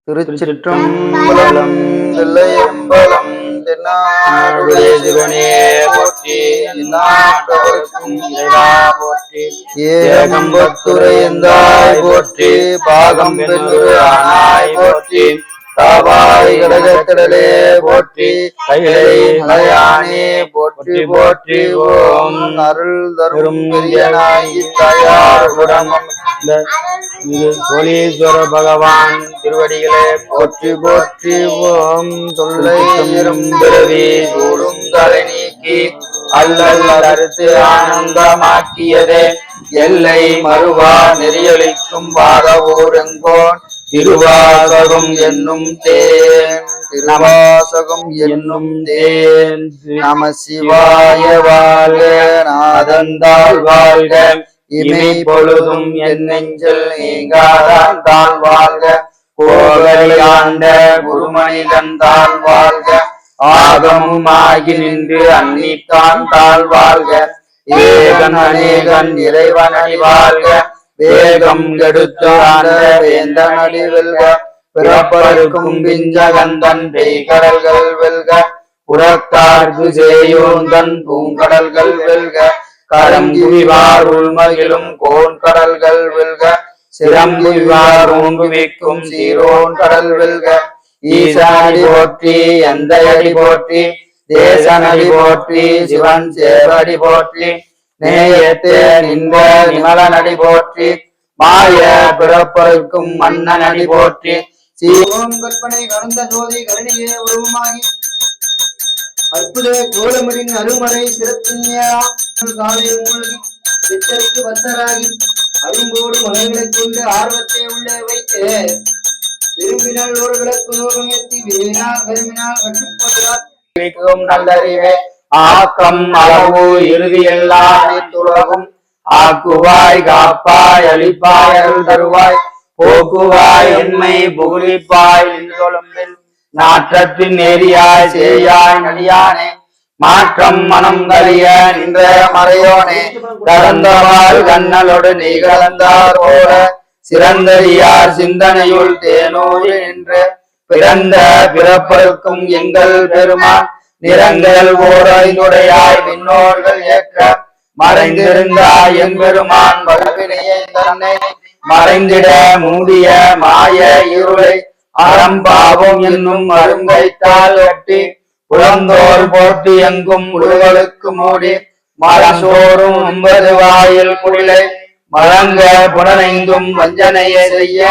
திருச்சிற்றம்பலம். தில்லையம்பலம். தென்னாடுடைய சிவனே போற்றி. எந்நாட்டவர்க்கும் இறைவா போற்றி. ஏகம்பத்துரை எந்தாய் போற்றி. பாகம் பெண்ணுரு ஆனாய் போற்றி. காவாய் கடகத்திடலே போற்றி. கைலை மலையானே போற்றி போற்றி. ஓம் அருள் தரும் பெரியனாகி தாயார் குடமம் கோலீஸ்வர பகவான் திருவடிகளே போற்றி போற்றி. ஓம் தொல்லை பிறவி சூடும் தலை நீக்கி அல்லல் அறுத்து ஆனந்தமாக்கியதே எல்லை மறுவா நெறியளிக்கும் வாதவூரெங்கோன் திருவாசகம் என்னும் தேன். திருவாசகம் என்னும் தேன். நம சிவாய வாழ்க. நாதந்தாள் வாழ்க. இமை பொழுதும் என் நெஞ்சில் நீங்காதான் தான் வாழ்க. கோகலியாண்ட குருமனிதன் தான் வாழ்க. ஆகமும் ஆகி நின்று அன்னித்தான் தான் வாழ்க. ஏகன் அநேகன் இறைவனடி வாழ்க. வேகம் கெடுத்து ஆண்ட வேந்தனடி வெல்க. பிறப்பருக்கும் பிஞ்சகந்தன் பெய்கடல்கள் வெல்க. புறத்தார்க்கு சேயோந்தன் பூங்கடல்கள் வெல்க. கரம்புவிவார் உள்மகிழும் கோன் கடல்கள் வெல்க. சிரம்புவிவார் ஓங்குவிக்கும் சீரோன் கடல் வெல்க. ஈசனடி போற்றி. எந்தையடி போற்றி. தேசனடி போற்றி. சிவன் சேவடி போற்றி. நேயத்தே நின்ற நிமலனடி போற்றி. மாய பிறப்பருக்கும் மன்னனடி போற்றி. சீவோம் கற்பனை கடந்த ஜோதி கருணியே உருவமாகி அற்புத கோலமரின் அருமறை சிறப்பின்மையா காலையில் மூழ்கி சித்தருக்கு பத்தராகி அரும்போடு மலைகளைக் கொண்டு ஆர்வத்தை உள்ளே வைத்து விரும்பினால் ஒரு விளக்கு நோகம் ஏற்றி விரும்பினால் விரும்பினால் கட்டுப்படுகிறார். நல்லறிவே ஆக்கம் அளவு இறுதி எல்லாம் துலகும். ஆக்குவாய் காப்பாய் அளிப்பாய் அருள் தருவாய். போக்குவாய் என்மை புகுலிப்பாய் சொல்லும்பில் நாற்றத்தின் நேரியாய் சேயாய் நடியானே. மாற்றம் மனம் கலிய நின்ற மறையோனே. கலந்தவாள் கண்ணலோடு நீ கலந்தார் போல சிறந்தறியார் சிந்தனையுள் தேனூரி நின்று பிறந்த பிறப்பருக்கும் எங்கள் பெருமான் நிறங்கள் ஓரைந்துடையாய் விண்ணோர்கள் ஏற்ற மறைந்திருந்தாய் எம்பெருமான் வளவினையை தன்னை மறைந்திட மூடிய மாய இருளை அறம்பாவம் என்னும் அருங்கைத்தால் கட்டி புலந்தோர் போட்டி எங்கும் உருவலுக்கு மூடி மலசோறும் 9 வாயில் குடிலை மழங்க புலனைந்தும் வஞ்சனையை செய்ய